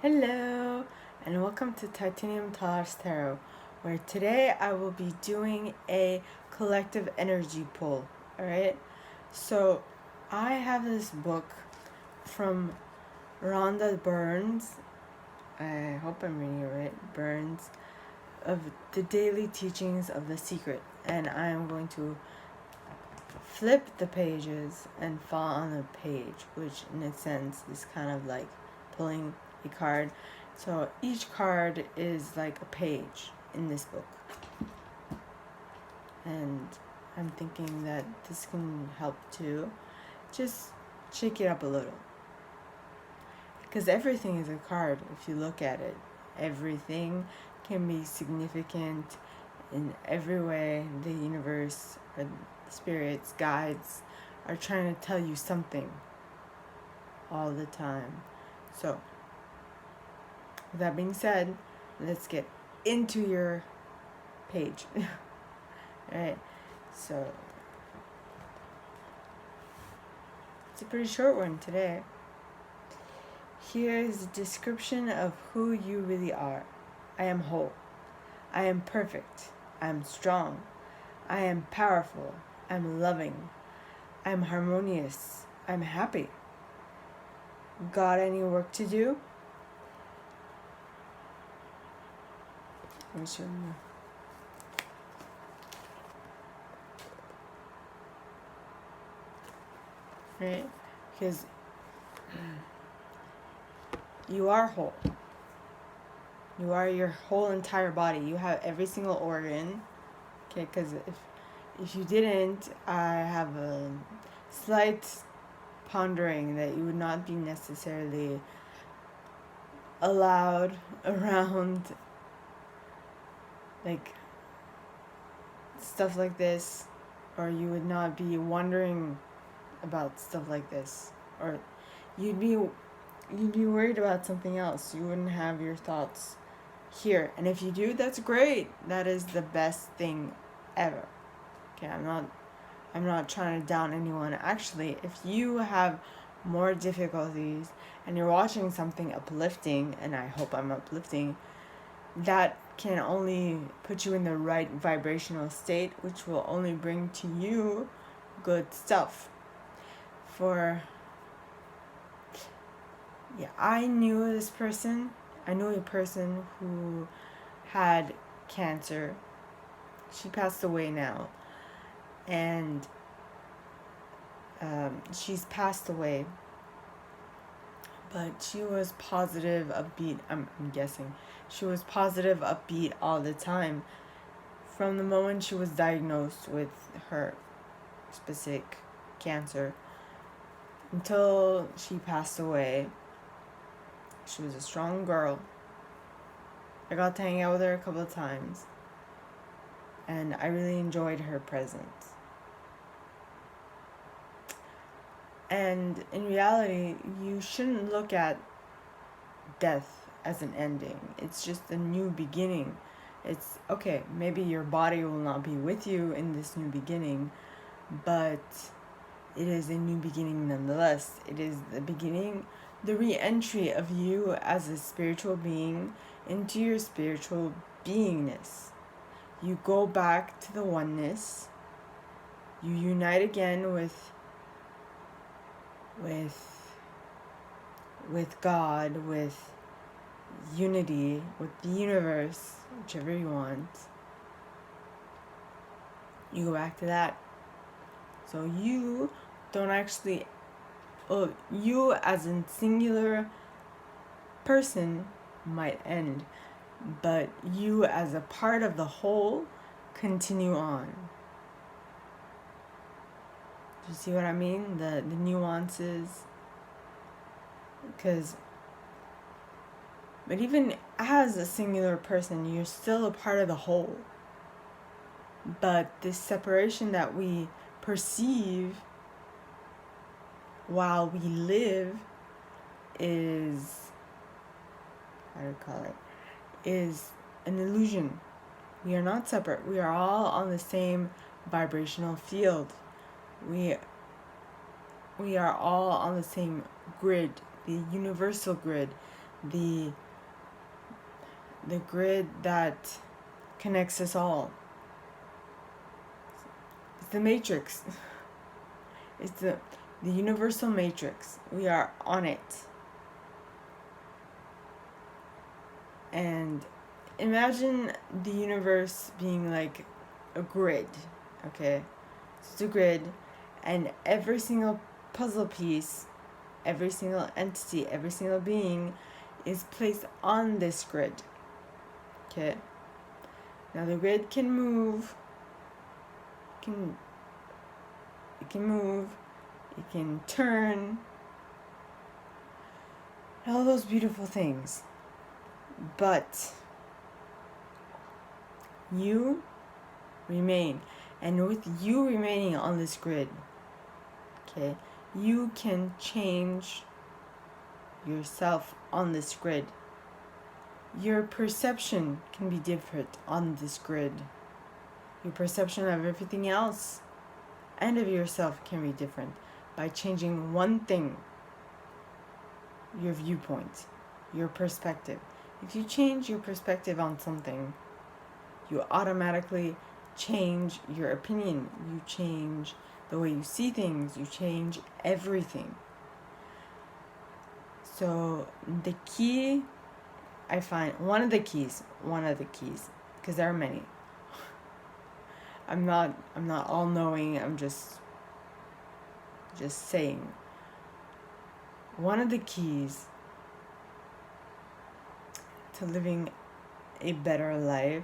Hello, and welcome to Titanium Talks Tarot, where today I will be doing a collective energy pull. Alright, so I have this book from Rhonda Burns. I hope I'm reading it right. Burns, of the Daily Teachings of the Secret, and I am going to flip the pages and fall on the page, which in a sense is kind of like pulling a card. So each card is like a page in this book. And I'm thinking that this can help to just shake it up a little. Because everything is a card if you look at it. Everything can be significant in every way. The universe, or spirits, guides are trying to tell you something all the time. So, with that being said, let's get into your page. Alright, so it's a pretty short one today. Here is a description of who you really are. I am whole. I am perfect. I am strong. I am powerful. I'm loving. I'm harmonious. I'm happy. Got any work to do? Let me show you. Right? Because you are whole. You are your whole entire body. You have every single organ. Okay, because if you didn't, I have a slight pondering that you would not be necessarily allowed around like stuff like this, or you would not be wondering about stuff like this, or you'd be worried about something else. You wouldn't have your thoughts here, and if you do, that's great. That is the best thing ever. Okay, I'm not trying to down anyone. Actually, if you have more difficulties and you're watching something uplifting, and I hope I'm uplifting, that can only put you in the right vibrational state, which will only bring to you good stuff. I knew this person. I knew a person who had cancer. She passed away now. And she's passed away. But she was positive, upbeat. I'm guessing. She was positive, upbeat all the time. From the moment she was diagnosed with her specific cancer until she passed away. She was a strong girl. I got to hang out with her a couple of times, and I really enjoyed her presence. And in reality, you shouldn't look at death as an ending. It's just a new beginning. It's okay, maybe your body will not be with you in this new beginning, but it is a new beginning nonetheless. It is the beginning, the re-entry of you as a spiritual being into your spiritual beingness. You go back to the oneness. You unite again with God, with unity, with the universe, whichever you want. You go back to that. So you don't actually, you as a singular person might end, but you as a part of the whole continue on. Do you see what I mean? The nuances. But even as a singular person, you're still a part of the whole. But this separation that we perceive while we live is, is an illusion. We are not separate. We are all on the same vibrational field. We are all on the same grid, the universal grid, the grid that connects us all. It's the matrix. It's the universal matrix. We are on it. And imagine the universe being like a grid, okay? It's a grid, and every single puzzle piece, every single entity, every single being is placed on this grid, okay? Now the grid can move, it can move, it can turn, all those beautiful things. But you remain. And with you remaining on this grid, okay, you can change yourself on this grid. Your perception can be different on this grid. Your perception of everything else and of yourself can be different by changing one thing: your viewpoint, your perspective. If you change your perspective on something, you automatically change your opinion. You change the way you see things. You change everything. So the key, I find, one of the keys, because there are many. I'm not all knowing. I'm just saying. One of the keys to living a better life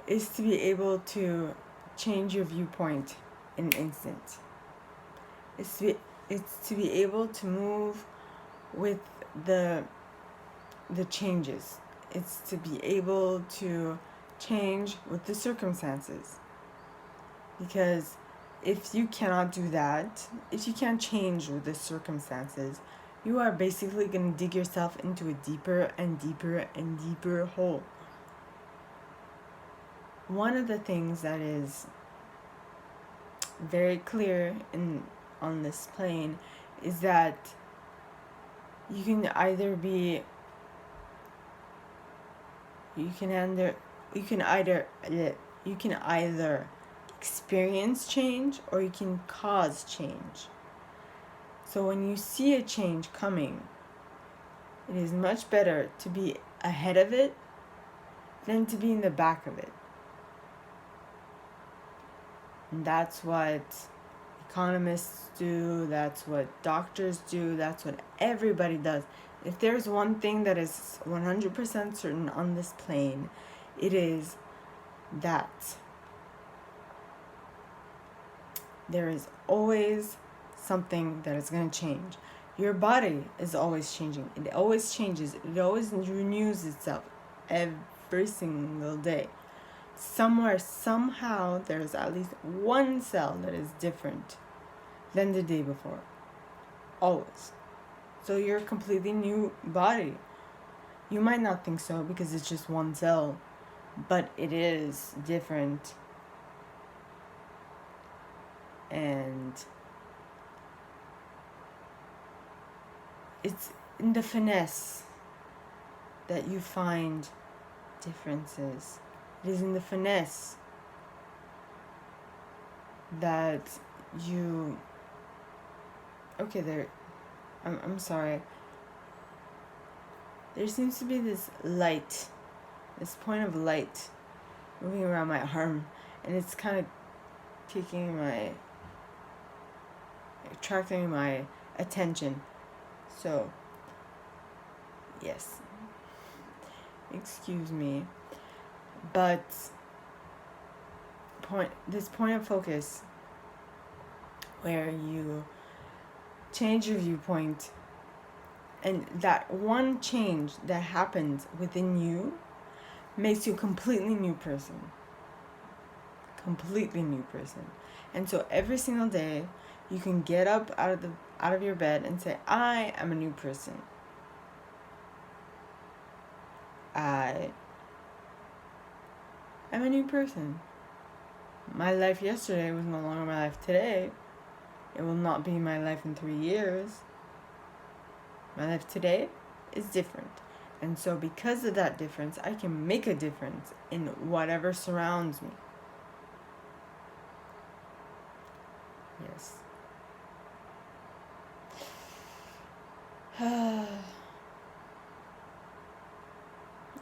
is to be able to change your viewpoint in an instant. It's to be able to move with the changes. It's to be able to change with the circumstances. Because if you cannot do that, if you can't change with the circumstances, you are basically going to dig yourself into a deeper and deeper and deeper hole. One of the things that is very clear on this plane is that you can either experience change or you can cause change. So when you see a change coming, it is much better to be ahead of it than to be in the back of it. And that's what economists do, that's what doctors do, that's what everybody does. If there's one thing that is 100% certain on this plane, it is that there is always something that is going to change. Your body is always changing. It always changes. It always renews itself every single day. Somewhere, somehow, there's at least one cell that is different than the day before. Always. So you're a completely new body. You might not think so because it's just one cell, but it is different. And it's in the finesse that you find differences. It is in the finesse that you... Okay, I'm sorry. There seems to be this light, this point of light moving around my arm, and it's kind of attracting my attention. So, yes. Excuse me. But this point of focus where you change your viewpoint, and that one change that happens within you makes you a completely new person. And so every single day you can get up out of your bed and say, I am a new person. I am a new person. My life yesterday was no longer my life today. It will not be my life in 3 years. My life today is different. And so because of that difference, I can make a difference in whatever surrounds me. Yes.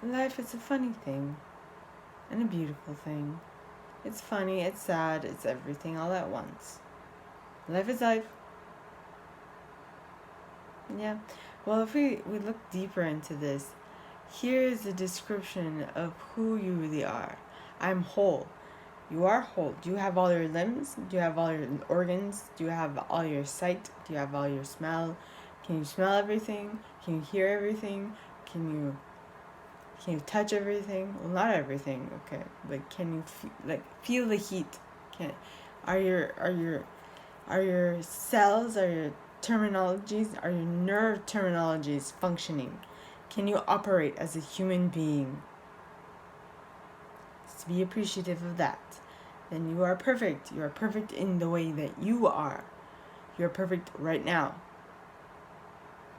Life is a funny thing and a beautiful thing. It's funny, it's sad, it's everything all at once. Life is life. Yeah. Well, if we look deeper into this, here is a description of who you really are. I'm whole. You are whole. Do you have all your limbs? Do you have all your organs? Do you have all your sight? Do you have all your smell? Can you smell everything? Can you hear everything? Can you touch everything? Well, not everything, okay. But can you feel the heat? Are your cells, are your terminologies, are your nerve terminologies functioning? Can you operate as a human being? Just be appreciative of that. Then you are perfect. You are perfect in the way that you are. You're perfect right now.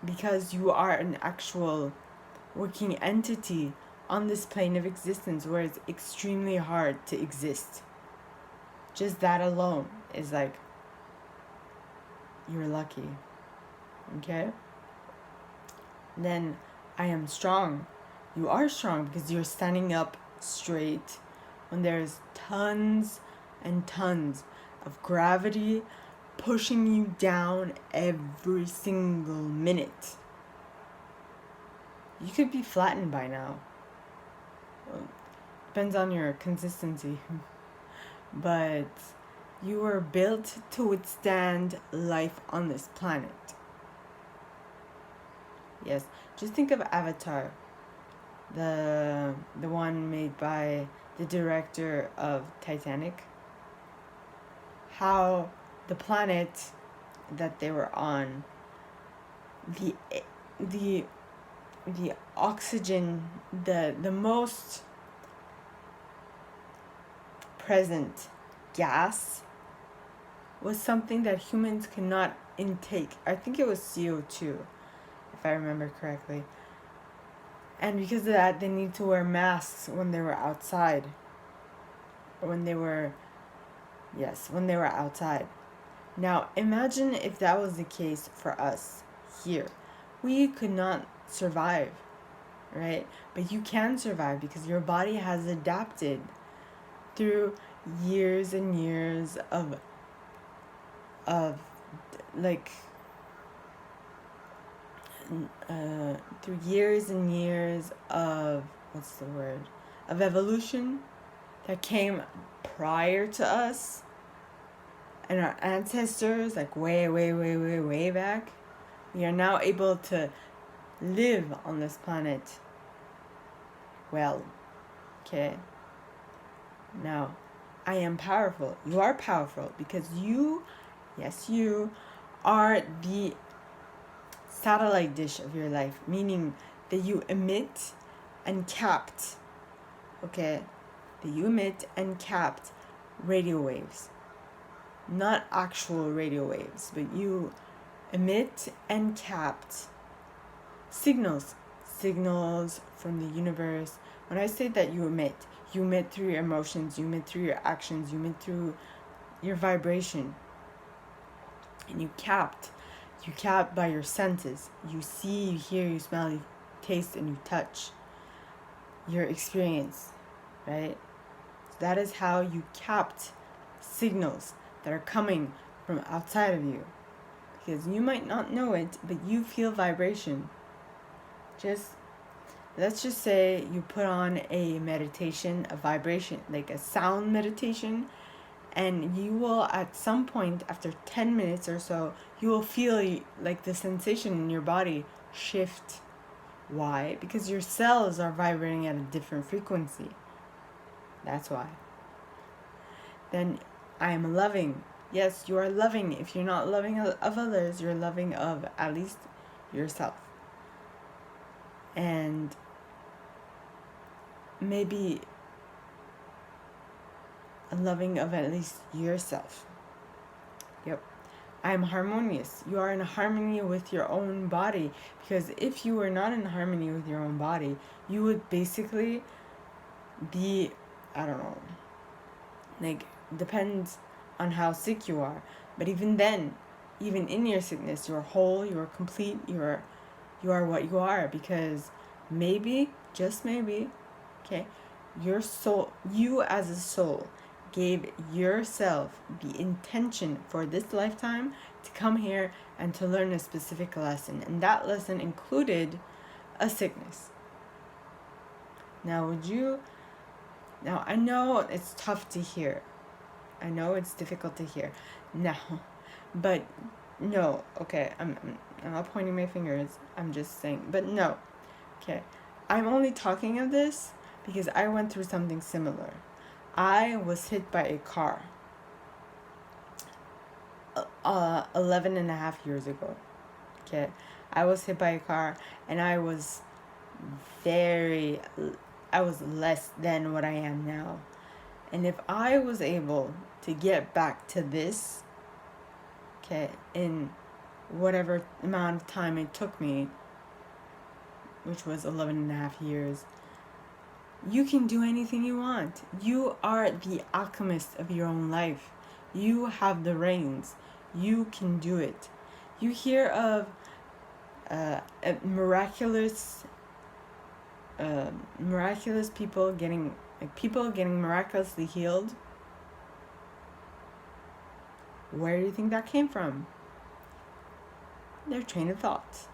Because you are an actual working entity on this plane of existence where it's extremely hard to exist. Just that alone is like, you're lucky. Okay? Then I am strong. You are strong because you're standing up straight when there's tons and tons of gravity pushing you down every single minute. You could be flattened by now. Well, depends on your consistency. But you were built to withstand life on this planet. Yes, just think of Avatar, the one made by the director of Titanic. How the planet that they were on, the oxygen, the most present gas was something that humans cannot intake. I think it was CO2, if I remember correctly. And because of that, they need to wear masks when they were outside. Or when they were outside. Now, imagine if that was the case for us here. We could not survive, right? But you can survive because your body has adapted through years and years of through years and years of of evolution that came prior to us and our ancestors, like way back. We are now able to live on this planet well. Okay? Now, I am powerful. You are powerful because you are the satellite dish of your life, meaning that you emit and capped, okay? That you emit and capped radio waves. Not actual radio waves, but you emit and capped signals from the universe. When I say that you emit through your emotions, you emit through your actions, you emit through your vibration. And you capped by your senses. You see, you hear, you smell, you taste, and you touch. Your experience, right? So that is how you capped signals that are coming from outside of you. Because you might not know it, but you feel vibration. Let's just say you put on a meditation, a vibration, like a sound meditation, and you will, at some point, after 10 minutes or so, you will feel like the sensation in your body shift. Why? Because your cells are vibrating at a different frequency. That's why. Then I am loving. Yes, you are loving. If you're not loving of others, you're loving of at least yourself. And maybe loving of at least yourself. Yep. I am harmonious. You are in harmony with your own body. Because if you were not in harmony with your own body, you would basically be, I don't know, like, depends on how sick you are. But even then, even in your sickness, you're whole, you're complete, you are what you are. Because maybe, just maybe, okay, your soul, you as a soul, gave yourself the intention for this lifetime to come here and to learn a specific lesson. And that lesson included a sickness. Now, I know it's tough to hear. I know it's difficult to hear. No, but no, okay, I'm not pointing my fingers. I'm just saying, but no, okay. I'm only talking of this because I went through something similar. I was hit by a car 11 and a half years ago. Okay, I was hit by a car and I was less than what I am now. And if I was able to get back to this, okay, in whatever amount of time it took me, which was 11 and a half years, you can do anything you want. You are the alchemist of your own life. You have the reins. You can do it. You hear of miraculous people getting miraculously healed. Where do you think that came from? Their train of thought.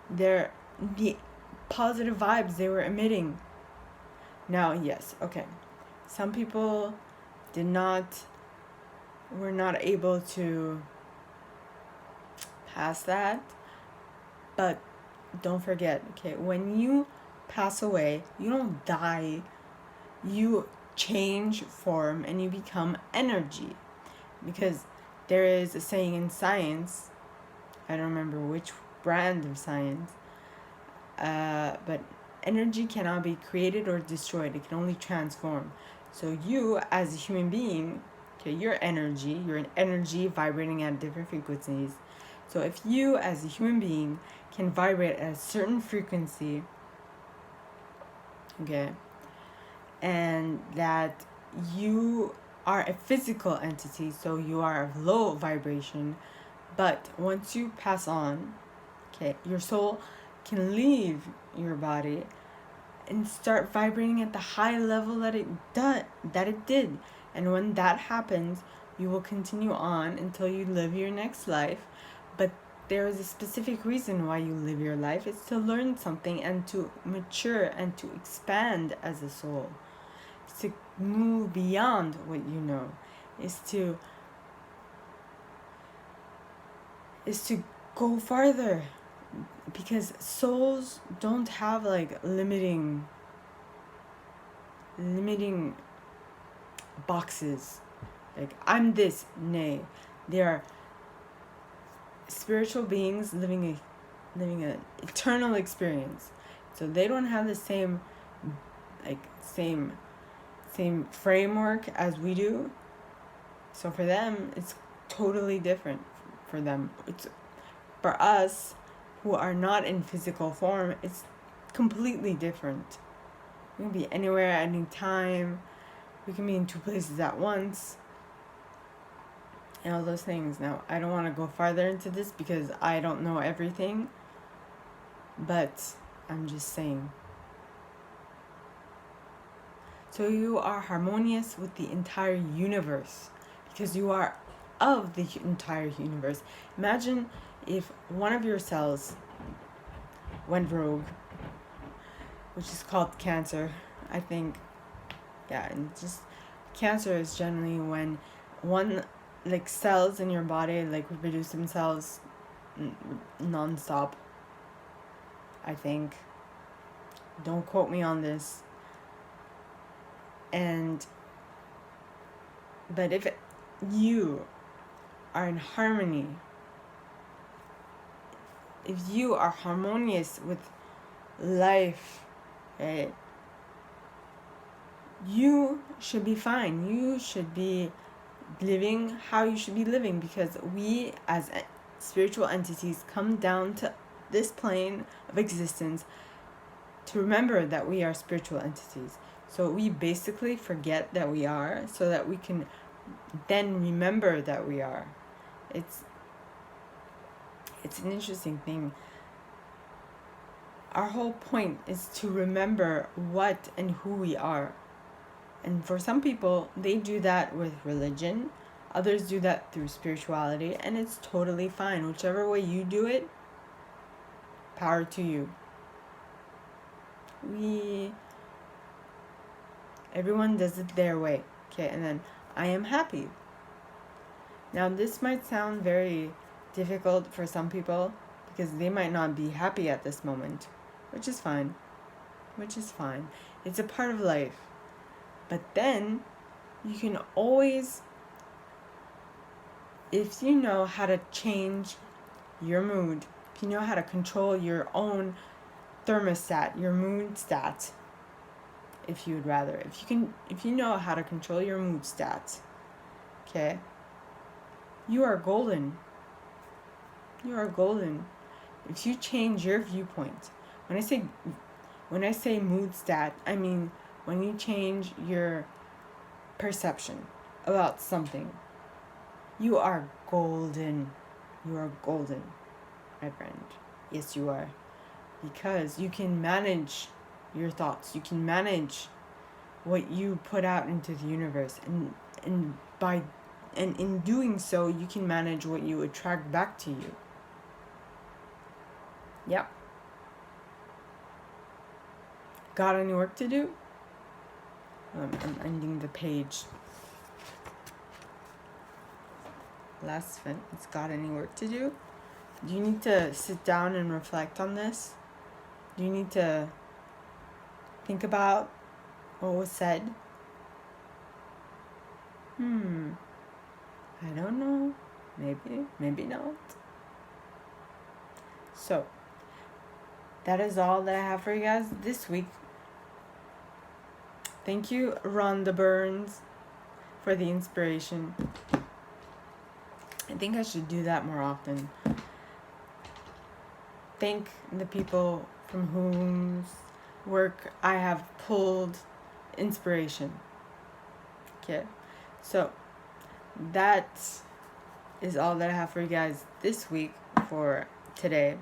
The positive vibes they were emitting. Now, yes, okay. Some people were not able to pass that. But don't forget, okay, when you pass away, you don't die. You change form and you become energy. Because there is a saying in science, I don't remember which brand of science, but energy cannot be created or destroyed. It can only transform. So you, as a human being, okay, you're an energy vibrating at different frequencies. So if you, as a human being, can vibrate at a certain frequency, okay, and that you are a physical entity, so you are of low vibration, but once you pass on, okay, your soul can leave your body and start vibrating at the high level that it did. And when that happens, you will continue on until you live your next life. But there is a specific reason why you live your life. It's to learn something and to mature and to expand as a soul. It's to move beyond what you know. It's to go farther. Because souls don't have like limiting boxes. Like, I'm this. Nay. They are spiritual beings living an eternal experience. So they don't have the same framework as we do. So for them, it's totally different for them. It's for us who are not in physical form, it's completely different. We can be anywhere at any time. We can be in two places at once. And all those things. Now, I don't want to go farther into this because I don't know everything. But I'm just saying. So you are harmonious with the entire universe. Because you are of the entire universe. Imagine if one of your cells went rogue, which is called cancer, I think. Yeah, and just cancer is generally when one cells in your body reproduce themselves non-stop, I think. Don't quote me on this. But if you are in harmony, if you are harmonious with life, right, you should be fine. You should be living how you should be living, because we as spiritual entities come down to this plane of existence to remember that we are spiritual entities. So we basically forget that we are so that we can then remember that we are. It's an interesting thing. Our whole point is to remember what and who we are. And for some people, they do that with religion. Others do that through spirituality, and it's totally fine. Whichever way you do it, power to you. Everyone does it their way. Okay, and then I am happy. Now this might sound very difficult for some people because they might not be happy at this moment, which is fine. It's a part of life. But then you can always, if you know how to change your mood, if you know how to control your own thermostat, your mood stat, if you would rather, if you know how to control your mood stats, okay, you are golden. If you change your viewpoint, when I say mood stat, I mean when you change your perception about something, you are golden. You are golden, my friend. Yes, you are. Because you can manage your thoughts. You can manage what you put out into the universe. And in doing so, you can manage what you attract back to you. Yep. Got any work to do? I'm ending the page. Last sentence. Got any work to do? Do you need to sit down and reflect on this? Do you need to think about what was said? I don't know. Maybe not. So, that is all that I have for you guys this week. Thank you, Rhonda Burns, for the inspiration. I think I should do that more often. Thank the people from whose work I have pulled inspiration. Okay, so that is all that I have for you guys this week for today,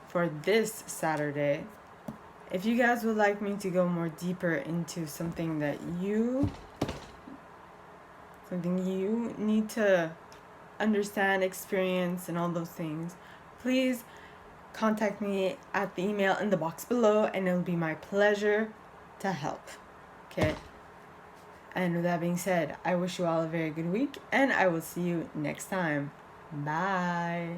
for this Saturday. If you guys would like me to go more deeper into something that you need to understand, experience, and all those things, please contact me at the email in the box below, and it'll be my pleasure to help. Okay? And with that being said, I wish you all a very good week, and I will see you next time. Bye.